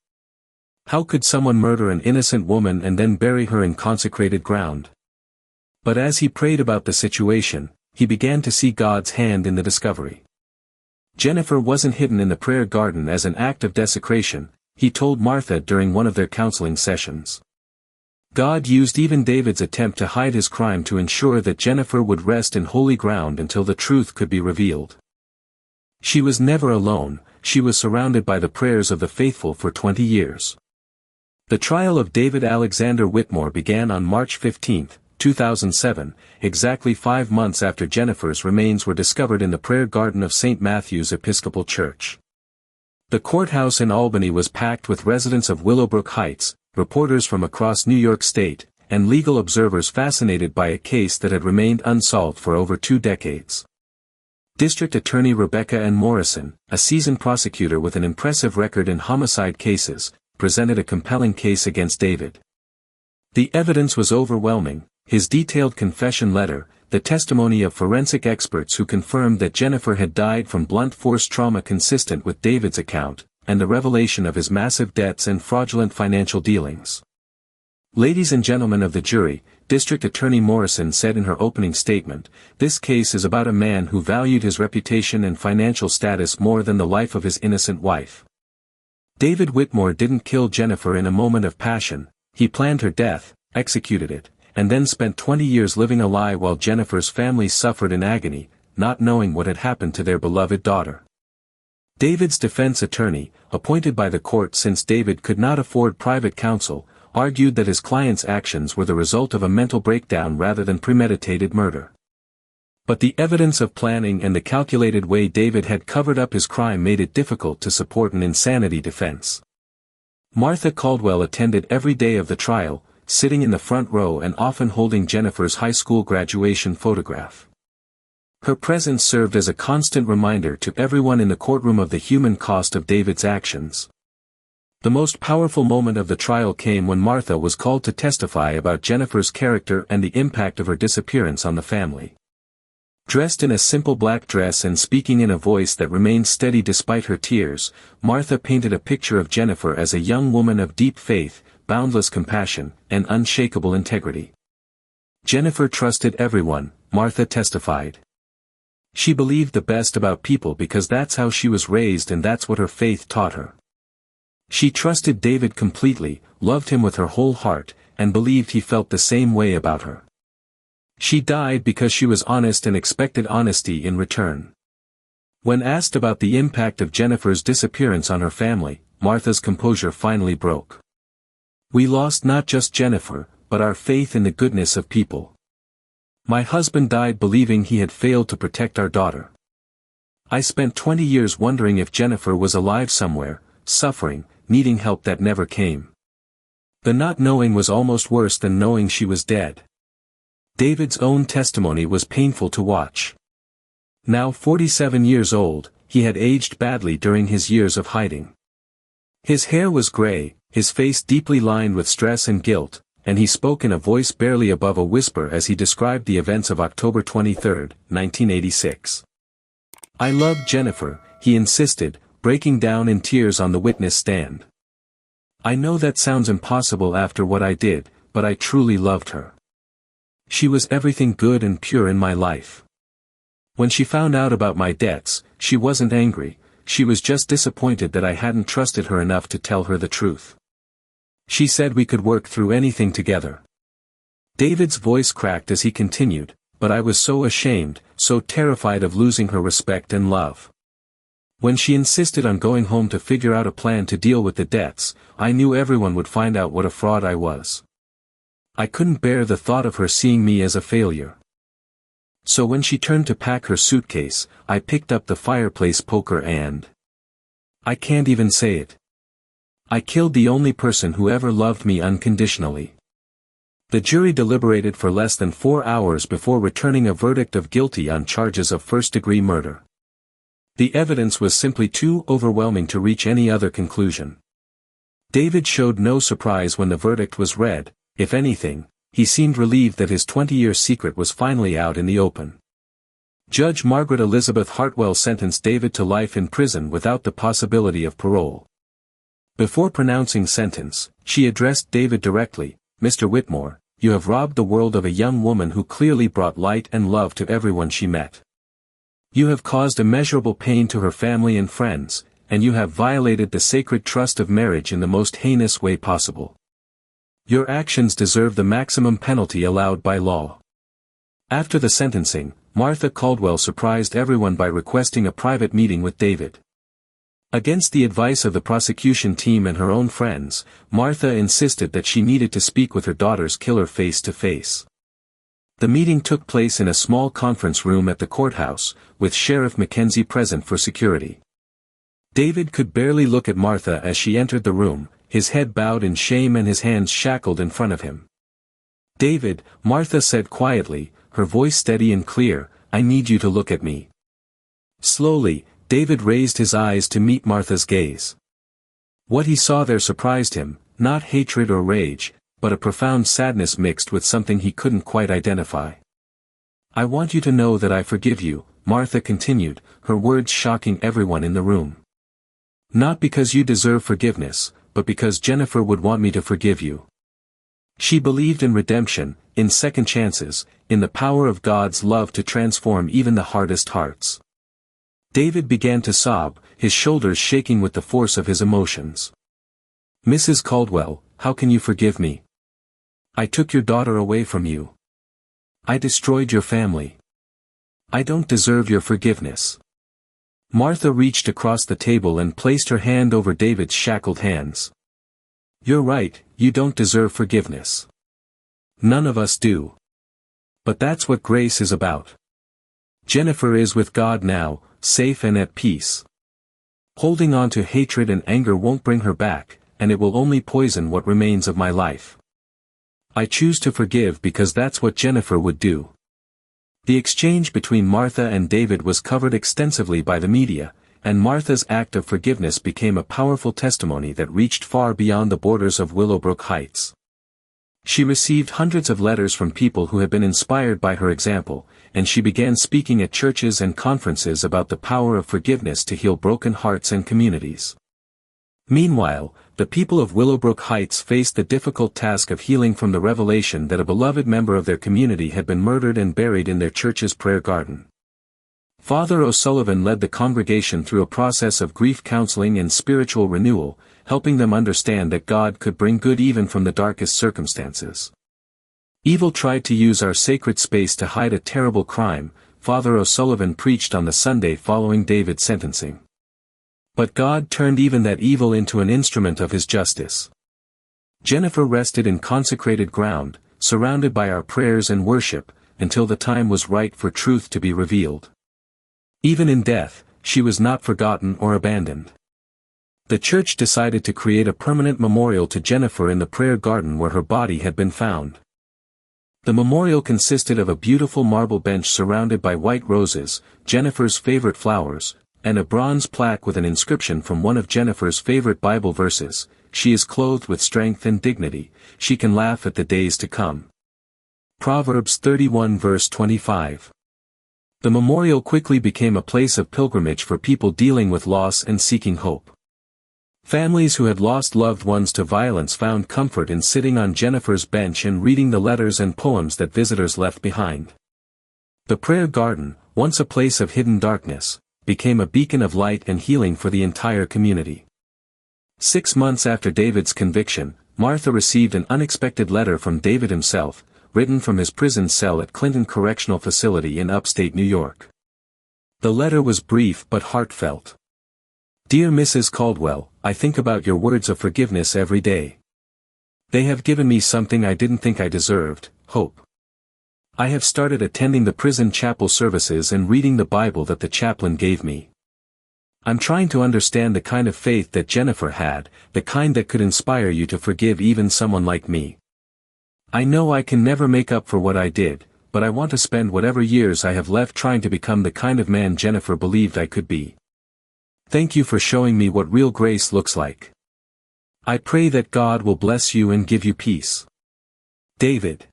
How could someone murder an innocent woman and then bury her in consecrated ground? But as he prayed about the situation, he began to see God's hand in the discovery. Jennifer wasn't hidden in the prayer garden as an act of desecration, he told Martha during one of their counseling sessions. God used even David's attempt to hide his crime to ensure that Jennifer would rest in holy ground until the truth could be revealed. She was never alone, she was surrounded by the prayers of the faithful for 20 years. The trial of David Alexander Whitmore began on March 15, 2007, exactly 5 months after Jennifer's remains were discovered in the prayer garden of St. Matthew's Episcopal Church. The courthouse in Albany was packed with residents of Willowbrook Heights, reporters from across New York State, and legal observers fascinated by a case that had remained unsolved for over 2 decades. District Attorney Rebecca N. Morrison, a seasoned prosecutor with an impressive record in homicide cases, presented a compelling case against David. The evidence was overwhelming: his detailed confession letter, the testimony of forensic experts who confirmed that Jennifer had died from blunt force trauma consistent with David's account, and the revelation of his massive debts and fraudulent financial dealings. Ladies and gentlemen of the jury, District Attorney Morrison said in her opening statement, this case is about a man who valued his reputation and financial status more than the life of his innocent wife. David Whitmore didn't kill Jennifer in a moment of passion, he planned her death, executed it, and then spent 20 years living a lie while Jennifer's family suffered in agony, not knowing what had happened to their beloved daughter. David's defense attorney, appointed by the court since David could not afford private counsel, argued that his client's actions were the result of a mental breakdown rather than premeditated murder. But the evidence of planning and the calculated way David had covered up his crime made it difficult to support an insanity defense. Martha Caldwell attended every day of the trial, sitting in the front row and often holding Jennifer's high school graduation photograph. Her presence served as a constant reminder to everyone in the courtroom of the human cost of David's actions. The most powerful moment of the trial came when Martha was called to testify about Jennifer's character and the impact of her disappearance on the family. Dressed in a simple black dress and speaking in a voice that remained steady despite her tears, Martha painted a picture of Jennifer as a young woman of deep faith, boundless compassion, and unshakable integrity. Jennifer trusted everyone, Martha testified. She believed the best about people because that's how she was raised and that's what her faith taught her. She trusted David completely, loved him with her whole heart, and believed he felt the same way about her. She died because she was honest and expected honesty in return. When asked about the impact of Jennifer's disappearance on her family, Martha's composure finally broke. We lost not just Jennifer, but our faith in the goodness of people. My husband died believing he had failed to protect our daughter. I spent 20 years wondering if Jennifer was alive somewhere, suffering, needing help that never came. The not knowing was almost worse than knowing she was dead. David's own testimony was painful to watch. Now 47 years old, he had aged badly during his years of hiding. His hair was gray, his face deeply lined with stress and guilt, and he spoke in a voice barely above a whisper as he described the events of October 23, 1986. I loved Jennifer, he insisted, breaking down in tears on the witness stand. I know that sounds impossible after what I did, but I truly loved her. She was everything good and pure in my life. When she found out about my debts, she wasn't angry, she was just disappointed that I hadn't trusted her enough to tell her the truth. She said we could work through anything together. David's voice cracked as he continued, but I was so ashamed, so terrified of losing her respect and love. When she insisted on going home to figure out a plan to deal with the debts, I knew everyone would find out what a fraud I was. I couldn't bear the thought of her seeing me as a failure. So when she turned to pack her suitcase, I picked up the fireplace poker and... I can't even say it. I killed the only person who ever loved me unconditionally. The jury deliberated for less than 4 hours before returning a verdict of guilty on charges of first-degree murder. The evidence was simply too overwhelming to reach any other conclusion. David showed no surprise when the verdict was read. If anything, he seemed relieved that his 20-year secret was finally out in the open. Judge Margaret Elizabeth Hartwell sentenced David to life in prison without the possibility of parole. Before pronouncing sentence, she addressed David directly, Mr. Whitmore, you have robbed the world of a young woman who clearly brought light and love to everyone she met. You have caused immeasurable pain to her family and friends, and you have violated the sacred trust of marriage in the most heinous way possible. Your actions deserve the maximum penalty allowed by law. After the sentencing, Martha Caldwell surprised everyone by requesting a private meeting with David. Against the advice of the prosecution team and her own friends, Martha insisted that she needed to speak with her daughter's killer face to face. The meeting took place in a small conference room at the courthouse, with Sheriff Mackenzie present for security. David could barely look at Martha as she entered the room, his head bowed in shame and his hands shackled in front of him. "David," Martha said quietly, her voice steady and clear, "I need you to look at me." Slowly, David raised his eyes to meet Martha's gaze. What he saw there surprised him, not hatred or rage, but a profound sadness mixed with something he couldn't quite identify. "I want you to know that I forgive you," Martha continued, her words shocking everyone in the room. "Not because you deserve forgiveness, but because Jennifer would want me to forgive you." She believed in redemption, in second chances, in the power of God's love to transform even the hardest hearts. David began to sob, his shoulders shaking with the force of his emotions. "Mrs. Caldwell, how can you forgive me? I took your daughter away from you. I destroyed your family. I don't deserve your forgiveness." Martha reached across the table and placed her hand over David's shackled hands. "You're right, you don't deserve forgiveness. None of us do. But that's what grace is about. Jennifer is with God now, safe and at peace. Holding on to hatred and anger won't bring her back, and it will only poison what remains of my life. I choose to forgive because that's what Jennifer would do." The exchange between Martha and David was covered extensively by the media, and Martha's act of forgiveness became a powerful testimony that reached far beyond the borders of Willowbrook Heights. She received hundreds of letters from people who had been inspired by her example, and she began speaking at churches and conferences about the power of forgiveness to heal broken hearts and communities. Meanwhile, the people of Willowbrook Heights faced the difficult task of healing from the revelation that a beloved member of their community had been murdered and buried in their church's prayer garden. Father O'Sullivan led the congregation through a process of grief counseling and spiritual renewal, helping them understand that God could bring good even from the darkest circumstances. "Evil tried to use our sacred space to hide a terrible crime," Father O'Sullivan preached on the Sunday following David's sentencing. "But God turned even that evil into an instrument of His justice. Jennifer rested in consecrated ground, surrounded by our prayers and worship, until the time was right for truth to be revealed. Even in death, she was not forgotten or abandoned." The church decided to create a permanent memorial to Jennifer in the prayer garden where her body had been found. The memorial consisted of a beautiful marble bench surrounded by white roses, Jennifer's favorite flowers, and a bronze plaque with an inscription from one of Jennifer's favorite Bible verses: "She is clothed with strength and dignity, she can laugh at the days to come." Proverbs 31 verse 25. The memorial quickly became a place of pilgrimage for people dealing with loss and seeking hope. Families who had lost loved ones to violence found comfort in sitting on Jennifer's bench and reading the letters and poems that visitors left behind. The prayer garden, once a place of hidden darkness, became a beacon of light and healing for the entire community. 6 months after David's conviction, Martha received an unexpected letter from David himself, written from his prison cell at Clinton Correctional Facility in upstate New York. The letter was brief but heartfelt. "Dear Mrs. Caldwell, I think about your words of forgiveness every day. They have given me something I didn't think I deserved, hope. I have started attending the prison chapel services and reading the Bible that the chaplain gave me. I'm trying to understand the kind of faith that Jennifer had, the kind that could inspire you to forgive even someone like me. I know I can never make up for what I did, but I want to spend whatever years I have left trying to become the kind of man Jennifer believed I could be. Thank you for showing me what real grace looks like. I pray that God will bless you and give you peace. David."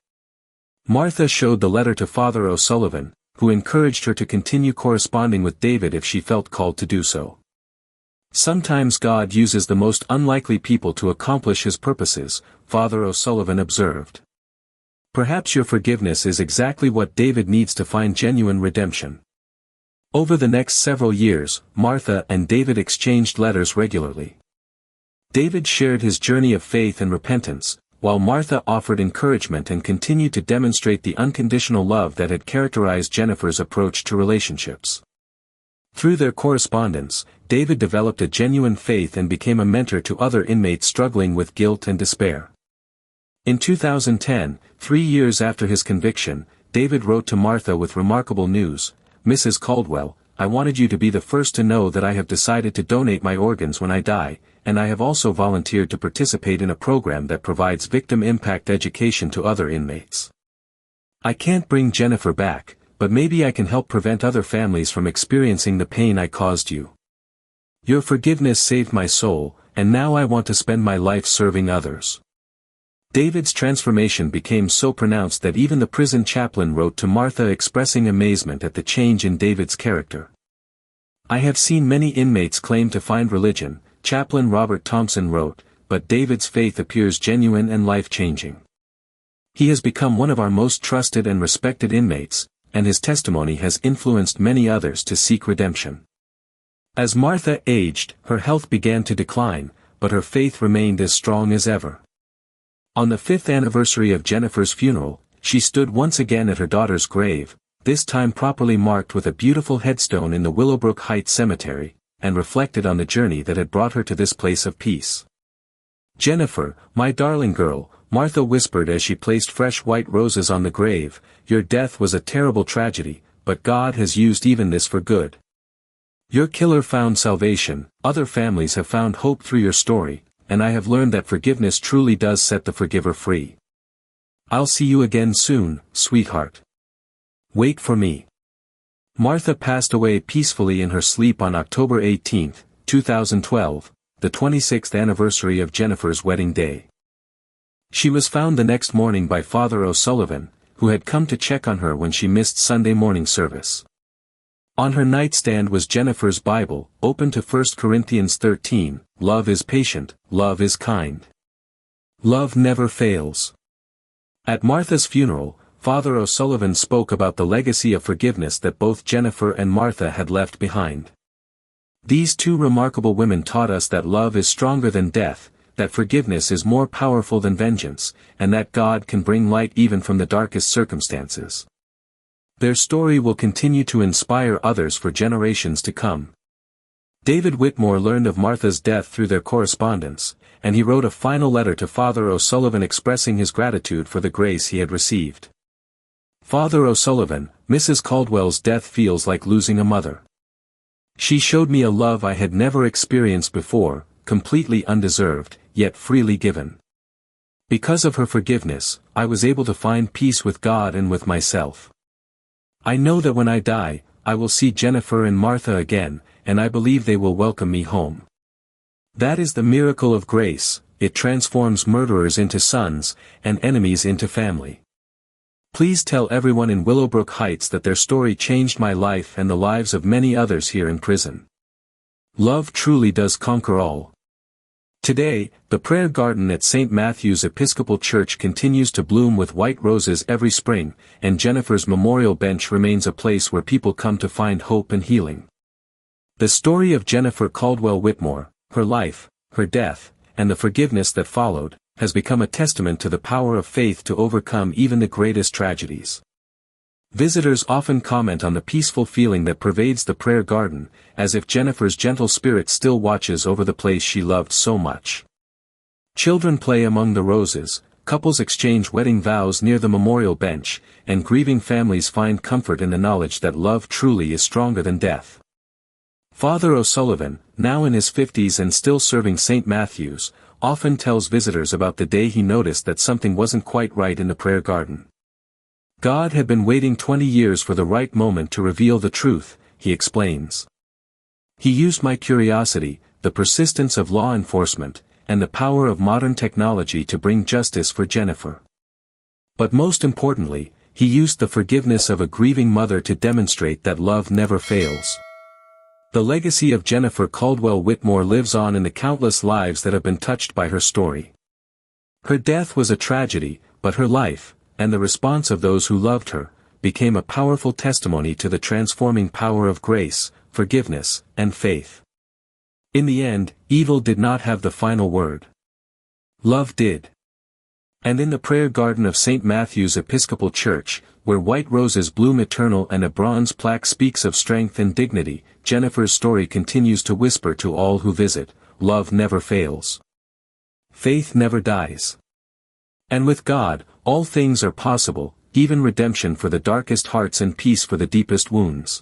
Martha showed the letter to Father O'Sullivan, who encouraged her to continue corresponding with David if she felt called to do so. "Sometimes God uses the most unlikely people to accomplish His purposes," Father O'Sullivan observed. "Perhaps your forgiveness is exactly what David needs to find genuine redemption." Over the next several years, Martha and David exchanged letters regularly. David shared his journey of faith and repentance, while Martha offered encouragement and continued to demonstrate the unconditional love that had characterized Jennifer's approach to relationships. Through their correspondence, David developed a genuine faith and became a mentor to other inmates struggling with guilt and despair. In 2010, 3 years after his conviction, David wrote to Martha with remarkable news: "Mrs. Caldwell, I wanted you to be the first to know that I have decided to donate my organs when I die, and I have also volunteered to participate in a program that provides victim impact education to other inmates. I can't bring Jennifer back, but maybe I can help prevent other families from experiencing the pain I caused you. Your forgiveness saved my soul, and now I want to spend my life serving others." David's transformation became so pronounced that even the prison chaplain wrote to Martha expressing amazement at the change in David's character. "I have seen many inmates claim to find religion," Chaplain Robert Thompson wrote, "but David's faith appears genuine and life-changing. He has become one of our most trusted and respected inmates, and his testimony has influenced many others to seek redemption." As Martha aged, her health began to decline, but her faith remained as strong as ever. On the 5th anniversary of Jennifer's funeral, she stood once again at her daughter's grave, this time properly marked with a beautiful headstone in the Willowbrook Heights Cemetery, and reflected on the journey that had brought her to this place of peace. "Jennifer, my darling girl," Martha whispered as she placed fresh white roses on the grave, "your death was a terrible tragedy, but God has used even this for good. Your killer found salvation, other families have found hope through your story, and I have learned that forgiveness truly does set the forgiver free. I'll see you again soon, sweetheart. Wait for me." Martha passed away peacefully in her sleep on October 18, 2012, the 26th anniversary of Jennifer's wedding day. She was found the next morning by Father O'Sullivan, who had come to check on her when she missed Sunday morning service. On her nightstand was Jennifer's Bible, open to 1 Corinthians 13, "Love is patient, love is kind. Love never fails." At Martha's funeral, Father O'Sullivan spoke about the legacy of forgiveness that both Jennifer and Martha had left behind. "These two remarkable women taught us that love is stronger than death, that forgiveness is more powerful than vengeance, and that God can bring light even from the darkest circumstances. Their story will continue to inspire others for generations to come." David Whitmore learned of Martha's death through their correspondence, and he wrote a final letter to Father O'Sullivan expressing his gratitude for the grace he had received. "Father O'Sullivan, Mrs. Caldwell's death feels like losing a mother. She showed me a love I had never experienced before, completely undeserved, yet freely given. Because of her forgiveness, I was able to find peace with God and with myself. I know that when I die, I will see Jennifer and Martha again, and I believe they will welcome me home. That is the miracle of grace, it transforms murderers into sons, and enemies into family. Please tell everyone in Willowbrook Heights that their story changed my life and the lives of many others here in prison. Love truly does conquer all." Today, the prayer garden at St. Matthew's Episcopal Church continues to bloom with white roses every spring, and Jennifer's memorial bench remains a place where people come to find hope and healing. The story of Jennifer Caldwell Whitmore, her life, her death, and the forgiveness that followed, has become a testament to the power of faith to overcome even the greatest tragedies. Visitors often comment on the peaceful feeling that pervades the prayer garden, as if Jennifer's gentle spirit still watches over the place she loved so much. Children play among the roses, couples exchange wedding vows near the memorial bench, and grieving families find comfort in the knowledge that love truly is stronger than death. Father O'Sullivan, now in his 50s and still serving St. Matthew's, often tells visitors about the day he noticed that something wasn't quite right in the prayer garden. God had been waiting 20 years for the right moment to reveal the truth, he explains. He used my curiosity, the persistence of law enforcement, and the power of modern technology to bring justice for Jennifer. But most importantly, he used the forgiveness of a grieving mother to demonstrate that love never fails. The legacy of Jennifer Caldwell Whitmore lives on in the countless lives that have been touched by her story. Her death was a tragedy, but her life, and the response of those who loved her, became a powerful testimony to the transforming power of grace, forgiveness, and faith. In the end, evil did not have the final word. Love did. And in the prayer garden of St. Matthew's Episcopal Church, where white roses bloom eternal and a bronze plaque speaks of strength and dignity, Jennifer's story continues to whisper to all who visit, love never fails. Faith never dies. And with God, all things are possible, even redemption for the darkest hearts and peace for the deepest wounds.